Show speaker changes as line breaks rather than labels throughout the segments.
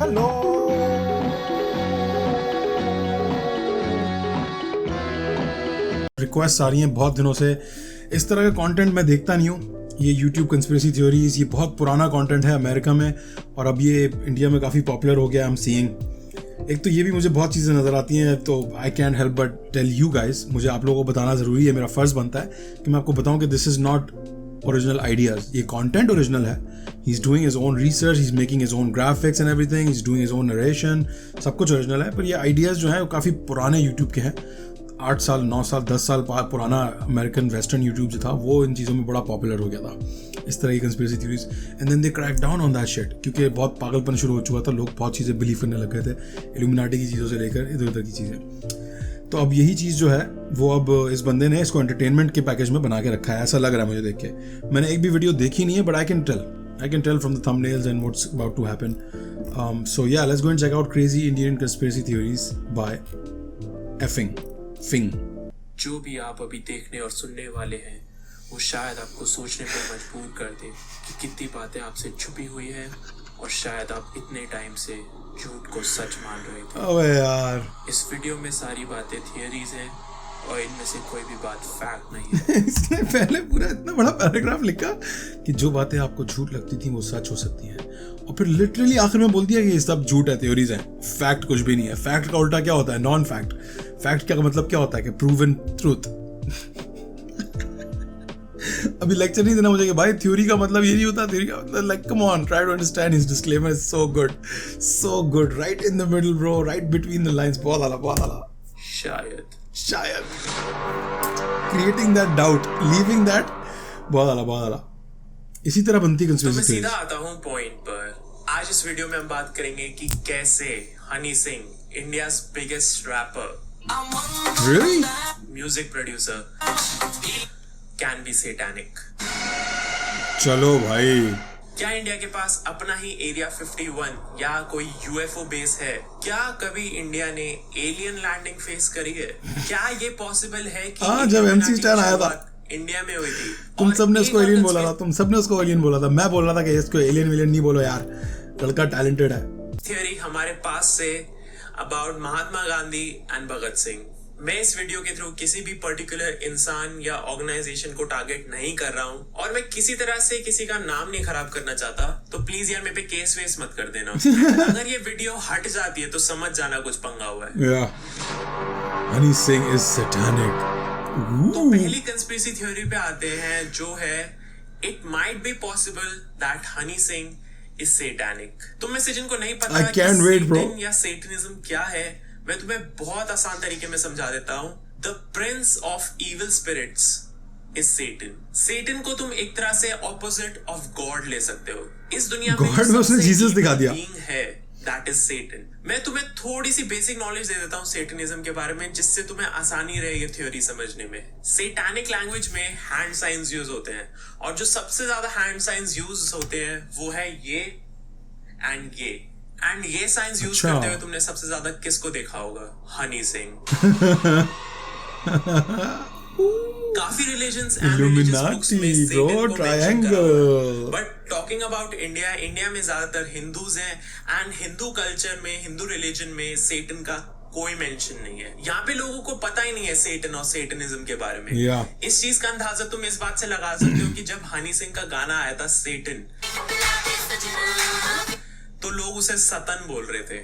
Hello. Request आ रही हैं बहुत दिनों से, इस तरह का कंटेंट मैं देखता नहीं हूँ। ये YouTube कंस्पिरेसी थ्योरीज, ये बहुत पुराना कंटेंट है अमेरिका में, और अब ये इंडिया में काफ़ी पॉपुलर हो गया। आई एम सीइंग, एक तो ये भी मुझे बहुत चीज़ें नज़र आती हैं, तो I can help but tell you guys, मुझे आप लोगों को बताना ज़रूरी है, मेरा फ़र्ज़ बनता है कि मैं आपको बताऊं कि this is not original ideas. ये कंटेंट ओरिजिनल है, he is doing his own research, he is making his own graphics and everything, he is doing his own narration, सब कुछ ओरिजिनल है। पर ये आइडियाज़ जो हैं वो काफ़ी पुराने यूट्यूब के हैं। 8 साल 9 साल 10 साल पुराना अमेरिकन वेस्टर्न यूट्यूब जो था वो इन चीज़ों में बड़ा पॉपुलर हो गया था, इस तरह की conspiracy theories. And then they crack down on that shit, क्योंकि बहुत पागलपन शुरू हो चुका था, लोग बहुत चीज़ें बिलीव करने लग गए थे, इल्यूमिनाटी की चीज़ों से लेकर इधर उधर की चीज़ें। तो अब यही चीज़ जो है वो अब इस बंदे ने इसको एंटरटेनमेंट के पैकेज में बना के रखा है, ऐसा लग रहा है मुझे देख के। मैंने एक भी वीडियो देखी नहीं है, but I can tell from the thumbnails and what's about to happen. So yeah, let's go and check out crazy Indian conspiracy theories by फिंग।
जो भी आप अभी देखने और सुनने वाले हैं वो शायद आपको सोचने पर मजबूर कर दे कि कितनी बातें आपसे छुपी हुई हैं, और शायद आप इतने टाइम से झूठ को सच मान रहे थे।
अबे यार,
इस वीडियो में सारी बातें थियरीज हैं और इनमें से कोई भी बात फैक्ट नहीं है।
इसने पहले पूरा इतना बड़ा पैराग्राफ लिखा कि जो बातें आपको झूठ लगती थी वो सच हो सकती हैं, और फिर लिटरली आखिर में बोल दिया कि ये सब झूठ है, थ्योरीज हैं, फैक्ट कुछ भी नहीं है। फैक्ट का उल्टा क्या होता है? Non fact. फैक्ट का मतलब क्या होता है? कि प्रूवन ट्रूथ। अभी लेक्चर नहीं देना मुझे कि भाई थ्योरी का मतलब ये नहीं होता, थ्योरी का मतलब like come on, try to understand his disclaimer is so good, right in the middle bro, right between the lines. बहुत आला। शायद creating that doubt, leaving that, बहुत आला। इसी तरह बनती कंस्पिरेसी
थ्योरीज। तो मैं सीधा आता हूँ पॉइंट पर। आज इस वीडियो में हम बात करेंगे कि कैसे Honey Singh, India's biggest rapper,
Really?
Music producer, can be satanic.
चलो भाई,
क्या इंडिया के पास अपना ही एरिया 51 या कोई यूएफओ बेस है? क्या कभी इंडिया ने एलियन लैंडिंग फेस करी है? क्या ये पॉसिबल है कि
जब MC स्टैन आया था
इंडिया में हुई थी?
तुम सबने उसको एलियन बोला था, मैं बोल रहा था कि इसको एलियन विलियन नहीं बोलो यार, लड़का टैलेंटेड है।
थियरी हमारे पास से अबाउट महात्मा गांधी एंड भगत सिंह। मैं इस वीडियो के थ्रू किसी भी पर्टिकुलर इंसान या ऑर्गेनाइजेशन को टारगेट नहीं कर रहा हूँ, और मैं किसी तरह से किसी का नाम नहीं खराब करना चाहता, तो प्लीज यार मेरे पे केस वेस मत कर देना। अगर ये वीडियो हट जाती है तो समझ जाना कुछ पंगा हुआ है।
Honey Singh is satanic.
तो पहली कंस्पिरेसी थ्योरी पे आते हैं, जो है it might be possible that Honey Singh is satanic. तुम में से जिनको नहीं पता कि सैटन या सैटनिज्म क्या है, मैं तुम्हें बहुत आसान तरीके में समझा देता हूँ। The prince of evil spirits is Satan. Satan को तुम एक तरह से ऑपोजिट ऑफ गॉड ले सकते हो। इस दुनिया में
गॉड में उसने जीसस दिखा दिया
है, दैट इज सैटन। मैं तुम्हें थोड़ी सी बेसिक नॉलेज दे देता हूँ सैटनिज्म के बारे में, जिससे तुम्हें आसानी रहेगी थ्योरी समझने में। सैटानिक लैंग्वेज में हैंड साइंस यूज होते हैं, और जो सबसे ज्यादा हैंड साइंस यूज होते हैं वो है ये एंड ये। एंड ये साइंस यूज करते हुए तुमने सबसे ज्यादा किसको देखा होगा? हनी सिंह। काफी रिलीजन्स एंड रिलीजियस बुक्स में सैटन को मेंशन करा है। बट टॉकिंग अबाउट इंडिया में ज्यादातर हिंदूज हैं, एंड हिंदू कल्चर में, हिंदू रिलीजन में सैटन का कोई मेंशन नहीं है। यहाँ पे लोगों को पता ही नहीं है सैटन और सैटनिज्म के बारे में। इस चीज का अंदाजा तुम इस बात से लगा सकते हो कि जब हनी सिंह का गाना आया था सैटन, तो लोग उसे सतन बोल रहे थे।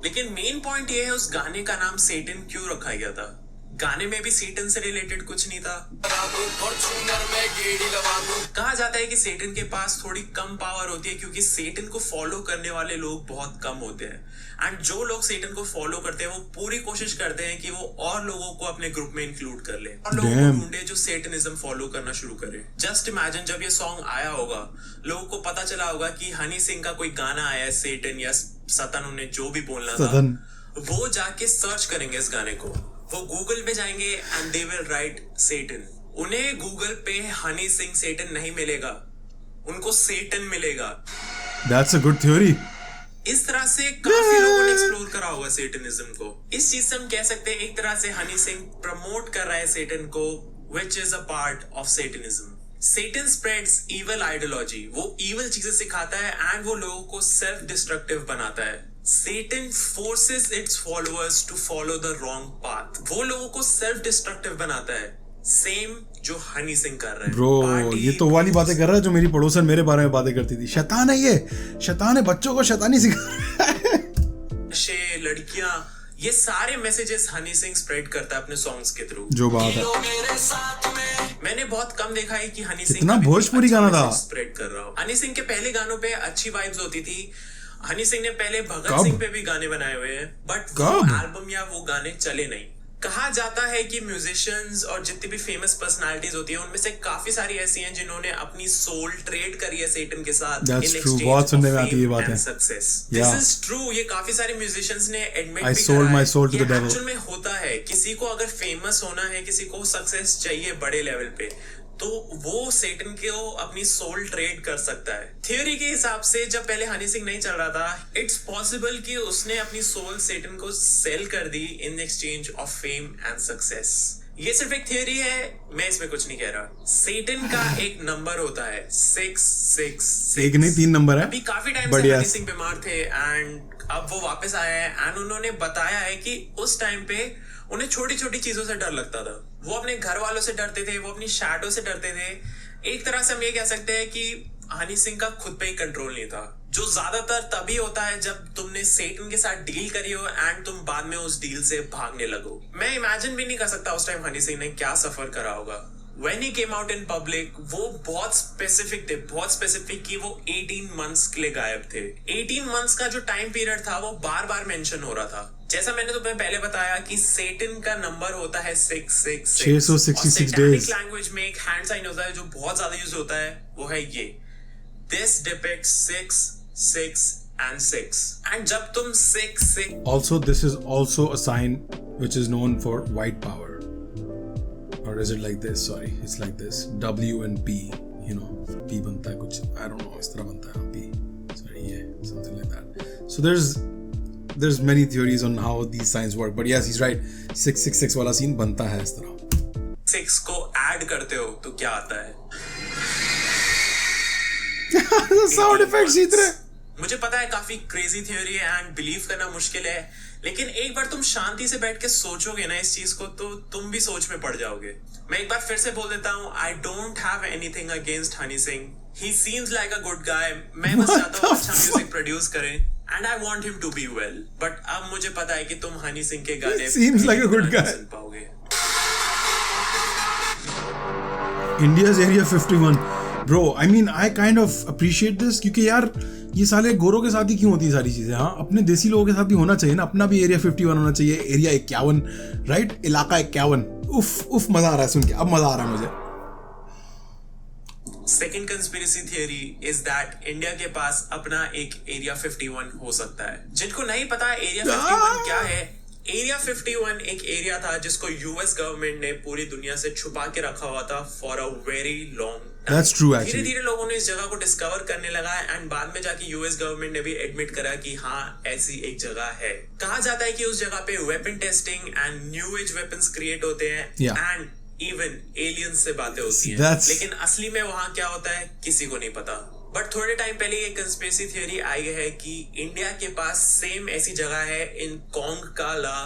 लेकिन मेन पॉइंट ये है, उस गाने का नाम सैटन क्यों रखा गया था? गाने में भी सैटन से रिलेटेड कुछ नहीं था। कहा जाता है कि सैटन के पास थोड़ी कम पावर होती है, क्योंकि सैटन को फॉलो करने वाले लोग बहुत कम होते हैं, एंड जो लोग सैटन को फॉलो करते हैं वो पूरी कोशिश करते हैं कि वो और लोगों को अपने ग्रुप में इंक्लूड कर ले, और लोगों को ढूंढे जो सैटनिज्म फॉलो करना शुरू करे। जस्ट इमेजिन, जब ये सॉन्ग आया होगा, लोगों को पता चला होगा कि हनी सिंह का कोई गाना आया है सैटन या सतन, उन्हें जो भी बोलना था, वो जाके सर्च करेंगे इस गाने को। वो गूगल पे जाएंगे and they will write Satan. उन्हें गूगल पे हनी सिंह सैटन नहीं मिलेगा, उनको सैटन मिलेगा।
That's a good theory.
इस तरह से काफी लोगों ने एक्सप्लोर करा होगा सैटनिज्म को। इस चीज से हम कह सकते हैं एक तरह से हनी सिंह प्रमोट कर रहा है सैटन को, which is a part of Satanism. Satan spreads evil ideology, वो इविल चीजें सिखाता है एंड वो लोगों को सेल्फ डिस्ट्रक्टिव बनाता है। Satan forces its followers to follow the wrong path. वो लोगों को सेल्फ डिस्ट्रक्टिव बनाता है, सेम जो हनी सिंह कर रहे हैं।
ब्रो ये तो वाली बातें कर रहा है जो मेरी पड़ोसन मेरे बारे में बातें करती थी। शैतान है ये, शैतान है, बच्चों को शैतानी सिखा रहा है।
लड़कियां, ये सारे मैसेजेस हनी सिंह स्प्रेड करता है अपने सॉन्ग्स के थ्रू।
जो बात है,
मैंने बहुत कम देखा है कि हनी सिंह
कितना भोजपुरी गाना था
स्प्रेड कर रहा हो। हनी सिंह के पहले गानों पे अच्छी वाइब्स होती थी। हनी सिंह ने पहले भगत सिंह पे भी गाने बनाए हुए हैं, बट वो एल्बम या वो गाने चले नहीं। कहा जाता है कि म्यूजिशियंस और जितनी भी फेमस पर्सनालिटीज होती है उनमें से काफी सारी ऐसी हैं जिन्होंने अपनी सोल ट्रेड करी है सेटन के साथ इन exchange of success. This is true. ये काफी सारे म्यूजिशियंस ने एडमिट भी करा है। एक्चुअल में होता है, किसी को अगर फेमस होना है, किसी को सक्सेस चाहिए बड़े लेवल पे, तो वो सेटन को अपनी सोल ट्रेड कर सकता है। थ्योरी के हिसाब से जब पहले हनी सिंह नहीं चल रहा था, इट्स पॉसिबल कि उसने अपनी सोल सेटन को सेल कर दी in exchange of fame and success. ये सिर्फ एक थ्योरी है, मैं इसमें कुछ नहीं कह रहा। सेटन का एक नंबर होता है 666।
एक नहीं 3 नंबर है।
अभी काफी टाइम से हनी सिंह बीमार थे एंड अब वो वापस आए हैं एंड उन्होंने बताया है कि उस टाइम पे उन्हें छोटी छोटी चीजों से डर लगता था। वो अपने घर वालों से डरते थे, वो अपनी शैडो से डरते थे। एक तरह से हम ये कह सकते हैं कि हनी सिंह का खुद पे ही कंट्रोल नहीं था, जो ज्यादातर तभी होता है जब तुमने सेटन के साथ डील करी हो एंड तुम बाद में उस डील से भागने लगो। मैं इमेजिन भी नहीं कर सकता उस टाइम हनी सिंह ने क्या सफर करा होगा। When he came out in public, वो बहुत स्पेसिफिक थे, बहुत स्पेसिफिक कि वो 18 मंथ्स के लिए गायब थे। 18 मंथ्स का जो टाइम पीरियड था वो बार बार मेंशन हो रहा था। जैसा मैंने तुम्हें पहले बताया कि सेटन का नंबर होता है 666 डेज। लैंग्वेज में एक हैंड साइन होता है जो बहुत ज्यादा यूज होता है, वो है ये। This depicts 6, 6 and 6. And जब तुम 6.
Also, this is also a sign which is known for white power. Or is it like this? Sorry, it's like this. W and P. You know, P बनता है कुछ. I don't know. इस तरह बनता है P. Sorry, yeah, something like that. So there's many theories on how these signs work. But yes, he's right. 666 वाला scene बनता है इस तरह.
6 को ऐड करते हो तो क्या आता है?
Sound effects इतने.
मुझे पता है काफी क्रेजी थ्योरी है एंड बिलीव करना मुश्किल है, लेकिन एक बार तुम शांति से बैठ के सोचोगे ना इस चीज को, तो तुम भी सोच में पड़ जाओगे। मैं एक बार फिर से बोल देता हूँ, I don't have anything against Honey Singh. He seems like a good guy. मैं बस चाहता हूँ अच्छा म्यूजिक प्रोड्यूस करें and I want him to be well. But अब मुझे पता है कि तुम हनी सिंह के गाने
seems like a good guy
सुन पाओगे।
India's Area 51, bro. I mean, I kind of appreciate this क्योंकि यार ये साले गोरों के साथ ही क्यों होती है सारी चीजें। हाँ, अपने देसी लोगों के साथ भी होना चाहिए ना। अपना भी एरिया 51 होना चाहिए, एरिया 51, राइट? इलाका 51। उफ मजा आ रहा है सुन के, अब मजा आ रहा है मुझे।
Second conspiracy theory is that India के पास अपना एक एरिया 51 हो सकता है। जिनको नहीं पता एरिया 51 क्या है, एरिया 51 एक एरिया था जिसको यूएस गवर्नमेंट ने पूरी दुनिया से छुपा के रखा हुआ था for a very long.
That's true actually.
धीरे धीरे लोगों ने इस जगह को डिस्कवर करने लगा एंड बाद में जाके यूएस गवर्नमेंट ने भी एडमिट करा कि हाँ ऐसी एक जगह है। कहा जाता है कि उस जगह पे weapon testing and new age weapons create होते हैं एंड इवन एलियंस से बातें होती हैं। लेकिन असली में वहां क्या होता है किसी को नहीं पता। बट थोड़े टाइम पहले ये कंस्पिरेसी थ्योरी आई है कि इंडिया के पास सेम ऐसी जगह है इन कोंग काला,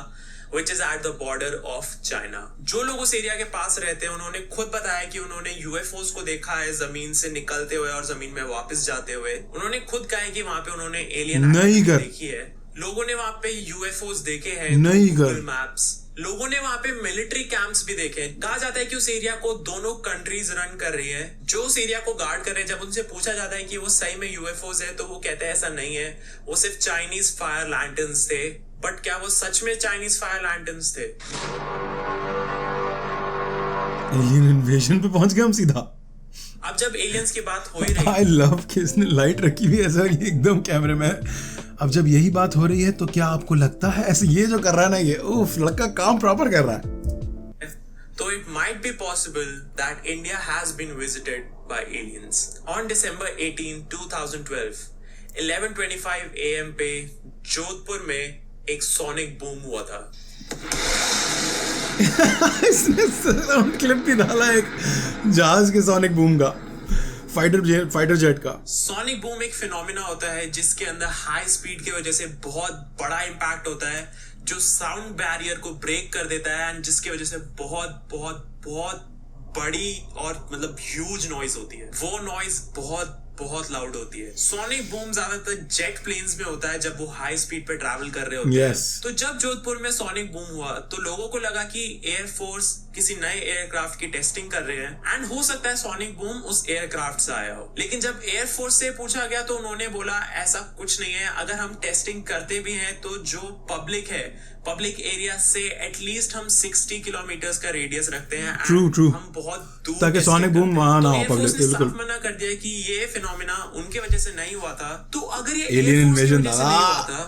which is at the border of China. जो लोग उस एरिया के पास रहते हैं उन्होंने खुद बताया कि उन्होंने यूएफओस को देखा है जमीन से निकलते हुए और जमीन में वापस जाते हुए। उन्होंने खुद कहा है कि वहां पे उन्होंने एलियन देखी है। लोगों ने वहां पे यूएफओस देखे हैं, गूगल मैप्स। लोगों ने वहां पे मिलिट्री कैंप्स भी देखे। कहा जाता है कि उस एरिया को दोनों कंट्रीज रन कर रही है। जो उस एरिया को गार्ड कर रहे हैं, जब उनसे पूछा जाता है कि वो सही में यूएफओस है तो वो कहते हैं ऐसा नहीं है, वो सिर्फ चाइनीज फायर लैंटर्न्स थे। बट क्या वो सच में चाइनीज फायर लैंटर्न्स थे?
एलियन इन्वेजन पे पहुंच गए हम सीधा।
अब जब एलियंस की बात हो ही रही है,
आई लव कि इसने लाइट रखी हुई है सर, ये एकदम कैमरे में। अब जब यही बात हो रही है तो क्या आपको लगता है ऐसे ये जो कर रहा है ना, ये उफ लड़का काम प्रॉपर कर रहा है।
तो it might be possible that India has been visited by aliens. On December 18, 2012, 11:25 AM पे जोधपुर में एक सोनिक बूम हुआ था।
इसने साउंड क्लिप भी डाला एक जहाज के सोनिक बूम का, फाइटर जेट का।
सोनिक बूम एक फिनोमिना होता है जिसके अंदर हाई स्पीड की वजह से बहुत बड़ा इम्पैक्ट होता है जो साउंड बैरियर को ब्रेक कर देता है एंड जिसकी वजह से बहुत बहुत बहुत बड़ी और मतलब ह्यूज नॉइज होती है। वो नॉइज बहुत बहुत लाउड होती है। सोनिक बूम ज्यादातर जेट प्लेन्स में होता है जब वो हाई स्पीड पे ट्रैवल कर रहे होते हैं। तो जब जोधपुर में सोनिक बूम हुआ तो लोगों को लगा कि एयरफोर्स किसी नए एयरक्राफ्ट की टेस्टिंग कर रहे हैं एंड हो सकता है सोनिक बूम उस एयरक्राफ्ट से आया हो। लेकिन जब एयरफोर्स से पूछा गया तो उन्होंने बोला ऐसा कुछ नहीं है, अगर हम टेस्टिंग करते भी हैं तो जो पब्लिक है, पब्लिक एरिया से एटलीस्ट हम 60 किलोमीटर्स का रेडियस रखते हैं।
ट्रू
हम बहुत दूर
ताकि सोनिक बूम वहां ना हो। पब्लिक बिल्कुल
मना कर दिया कि ये फिनोमिना उनके वजह से नहीं हुआ था। तो अगर ये
एलियन इन्वेजन
था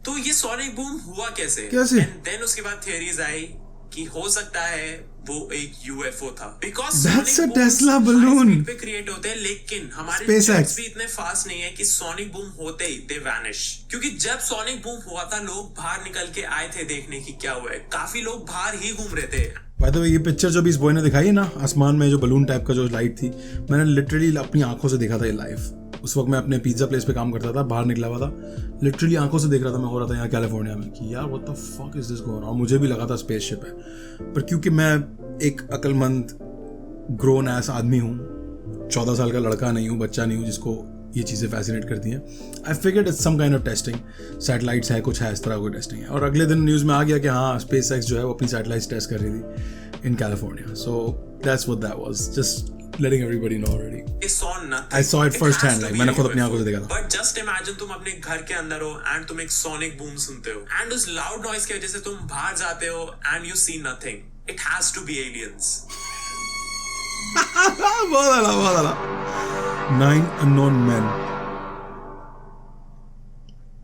तो ये सोनिक बूम हुआ कैसे? एंड देन उसके बाद थियरीज आई कि हो सकता है वो एक यूएफओ था, बिकॉज
टेस्ला बलून
पे क्रिएट होते हैं लेकिन हमारे जेट्स भी इतने फास्ट नहीं है कि सोनिक बूम होते ही दे वैनिश। क्योंकि जब सोनिक बूम हुआ था लोग बाहर निकल के आए थे देखने की क्या हुआ है, काफी लोग बाहर ही घूम रहे थे।
बाय द वे ये पिक्चर जो भी इस बॉय ने दिखाई है ना आसमान में जो बलून टाइप का जो लाइट थी, मैंने लिटरली अपनी आंखों से देखा था ये लाइव। उस वक्त मैं अपने पिज्जा प्लेस पे काम करता था, बाहर निकला हुआ था, लिटरली आंखों से देख रहा था मैं, हो रहा था यहाँ कैलिफोर्निया में कि यार what the fuck is this going on. मुझे भी लगा था स्पेसशिप है, पर क्योंकि मैं एक अक्लमंद ग्रोन एस आदमी हूँ, 14 साल का लड़का नहीं हूँ, बच्चा नहीं हूँ जिसको ये चीज़ें फैसिनेट करती हैं, I figured it's some kind of testing, satellites है, कुछ है इस तरह कोई टेस्टिंग है। और अगले दिन न्यूज़ में आ गया कि हाँ स्पेस एक्स जो है वो अपनी सैटेलाइट्स टेस्ट कर रही थी in California. So that's what that was, just letting everybody know already. I saw it first hand, like मैंने खुद अपनी आंखों से देखा था।
But just imagine तुम अपने घर के अंदर हो एंड तुम एक सोनिक बूम सुनते हो एंड उस लाउड नॉइज की वजह से तुम बाहर जाते हो and you see nothing. It has to be aliens.
बहुत आला 9 unknown men।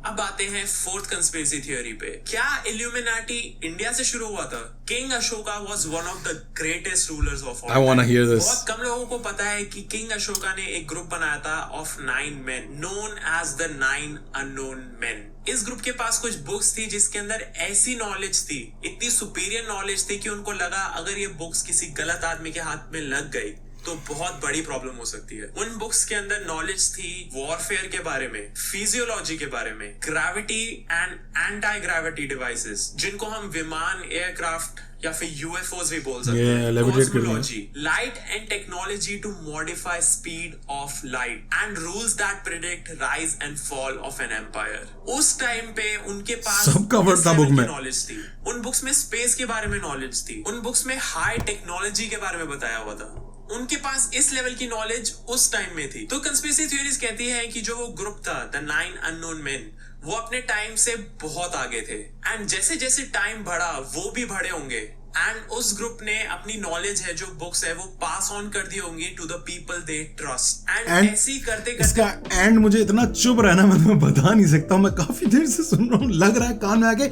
अब आते हैं फोर्थ कंस्पिरेसी थ्योरी पे। क्या इल्यूमिनाटी इंडिया से शुरू हुआ था? King Ashoka was one of the greatest rulers of all.
I wanna hear this.
बहुत कम लोगों को पता है कि किंग अशोका ने एक ग्रुप बनाया था of 9 men known as the 9 unknown men। इस ग्रुप के पास कुछ बुक्स थी जिसके अंदर ऐसी नॉलेज थी, इतनी सुपीरियर नॉलेज थी कि उनको लगा अगर ये बुक्स किसी गलत आदमी के हाथ में लग गई तो बहुत बड़ी प्रॉब्लम हो सकती है। उन बुक्स के अंदर नॉलेज थी वॉरफेयर के बारे में, फिजियोलॉजी के बारे में, gravity and anti gravity devices जिनको हम विमान, एयरक्राफ्ट या फिर यूएफओस भी बोल सकते हैं, cosmology, light and technology to modify speed of light and rules that predict rise and fall of an empire. उस टाइम पे उनके पास
सब कवर्ड था बुक में
नॉलेज थी। उन बुक्स में स्पेस के बारे में नॉलेज थी, उन बुक्स में हाई टेक्नोलॉजी के बारे में बताया हुआ था। उनके पास इस लेवल की नॉलेज उस टाइम में थी। तो कंस्पिरेसी थ्योरीज कहती है कि जो वो ग्रुप था द 9 unknown men, वो अपने टाइम से बहुत आगे थे एंड जैसे जैसे टाइम बढ़ा वो भी बढ़े होंगे एंड उस ग्रुप ने अपनी नॉलेज है जो बुक्स है वो पास ऑन कर दी होंगी to the people they trust and ऐसे ही करते करते
इसका एंड मुझे इतना चुप रहना मैं तुम्हें बता नहीं सकता। मैं काफी देर से सुन रहा हूँ, लग रहा है कान में आके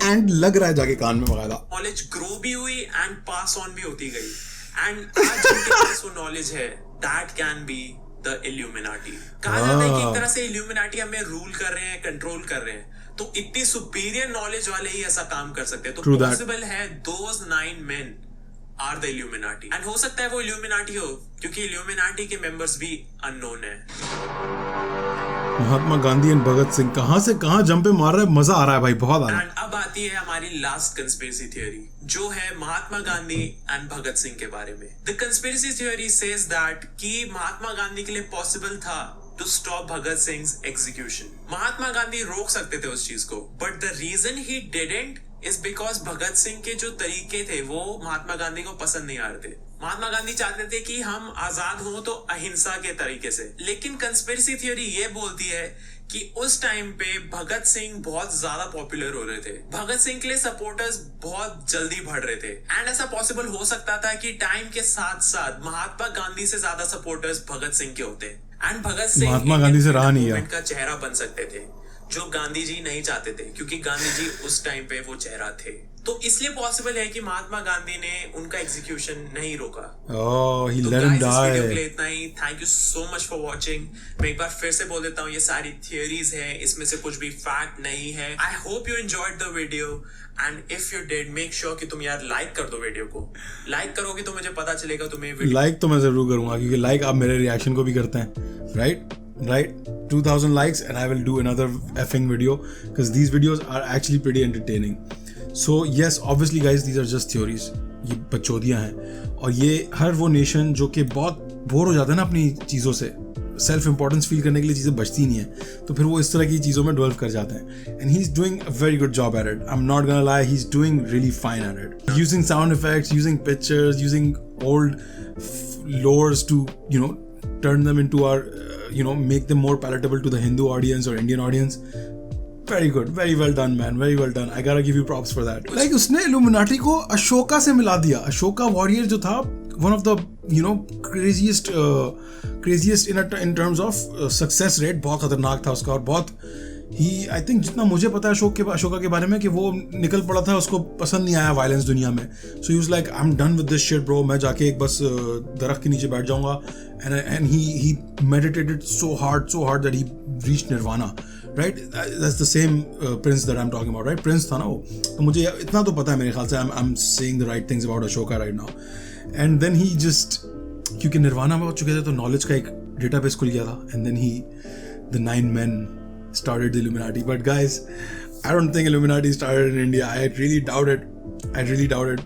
एंड लग रहा है जाके कान में बकायदा।
नॉलेज ग्रो भी हुई एंड पास ऑन भी होती गई एंड आज जिनके पास वो नॉलेज है that can be the illuminati. कहा जाता है कि एक तरह से इल्यूमिनाटी हमें रूल कर रहे हैं, कंट्रोल कर रहे हैं, तो इतनी सुपीरियर नॉलेज वाले ही ऐसा काम कर सकते हैं। तो पॉसिबल है those 9 men are the illuminati and हो सकता है वो इल्यूमिनाटी हो क्योंकि इल्यूमिनाटी के मेंबर्स भी अननोन है।
महात्मा गांधी एंड भगत सिंह कहां से कहां जंपे मार रहे हैं, मजा आ रहा है भाई, बहुत आ रहा है।
एंड अब आती है हमारी लास्ट कंस्पिरेसी थ्योरी जो है महात्मा गांधी एंड भगत सिंह के बारे में। The conspiracy theory says that कि महात्मा गांधी के लिए पॉसिबल था to stop Bhagat Singh execution. Mahatma Gandhi रोक सकते थे उस चीज को, but the reason he didn't is because Bhagat Singh के जो तरीके थे वो महात्मा गांधी को पसंद नहीं आ रहे थे। महात्मा गांधी चाहते थे कि हम आजाद हों तो अहिंसा के तरीके से, लेकिन कंस्पिरेसी थ्योरी ये बोलती है कि उस टाइम पे भगत सिंह बहुत ज्यादा पॉपुलर हो रहे थे, भगत सिंह के लिए सपोर्टर्स बहुत जल्दी बढ़ रहे थे एंड ऐसा पॉसिबल हो सकता था कि टाइम के साथ साथ महात्मा गांधी से ज्यादा सपोर्टर्स भगत सिंह के होते एंड भगत सिंह
महात्मा गांधी से रहा नहीं
का चेहरा बन सकते थे जो गांधी जी नहीं चाहते थे क्योंकि गांधी जी उस टाइम पे वो चेहरा थे। तो इसलिए पॉसिबल है कि महात्मा गांधी ने उनका एग्जीक्यूशन नहीं रोका।
Oh, he
तो
let him
guys, इस वीडियो के
die.
लिए इतना ही। Thank you so much for watching. मैं एक बार फिर से बोल देता हूँ, ये सारी थियोरीज है, इसमें से कुछ भी फैक्ट नहीं है। I hope you enjoyed the video and if you did, make sure कि तुम यार लाइक कर दो वीडियो को। लाइक करोगे तो मुझे पता चलेगा तुम्हें वीडियो।
लाइक तो मैं जरूर करूंगा, क्योंकि लाइक आप मेरे रिएक्शन को भी करते हैं, right? 2000 likes and I will do another effing video because these videos are actually pretty entertaining. So yes, obviously guys, these are just theories. ये बकचोदियाँ हैं, और ये हर वो नेशन जो कि बहुत बोर हो जाता है ना अपनी चीज़ों से, सेल्फ इंपॉर्टेंस फील करने के लिए चीज़ें बचती नहीं है, तो फिर वो इस तरह की चीज़ों में डेवलप कर जाते हैं। And he is doing a very good job at it. I am not gonna lie, he is doing really fine at it, using sound effects, using pictures, using old lores to turn them into our make them more palatable to the Hindu audience or Indian audience. Very good, very well done man, very well done. I gotta give you props for that. Like उसने Illuminati को अशोका से मिला दिया। Ashoka warrior जो था, one of the craziest in terms of success rate, बहुत खतरनाक था उसका, और बहुत ही, आई थिंक जितना मुझे पता है अशोका के बारे में, कि वो निकल पड़ा था, उसको पसंद नहीं आया वायलेंस दुनिया में। So he was like, I am done with this shit bro, मैं जाके एक बस दरख्त के नीचे बैठ जाऊंगा। And he meditated so hard that he reached निर्वाणा, right? That's the same prince that I am talking about, right? Prince था ना वो। तो मुझे इतना तो पता है मेरे ख्याल से, I am saying the right things about Ashoka right now. And then he just, क्योंकि निर्वाणा में हो चुके थे तो नॉलेज का एक डेटाबेस खुल गया था, and then he, the 9 men started the Illuminati. But guys, I don't think Illuminati started in India. I really doubt it.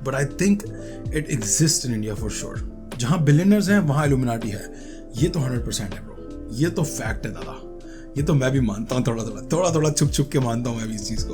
But I think it exists in India for sure. जहाँ billionaires हैं वहाँ Illuminati है, ये तो 100% है bro, ये तो fact है दादा, ये तो मैं भी मानता हूँ, थोड़ा छुप के मानता हूँ मैं भी इस चीज़ को।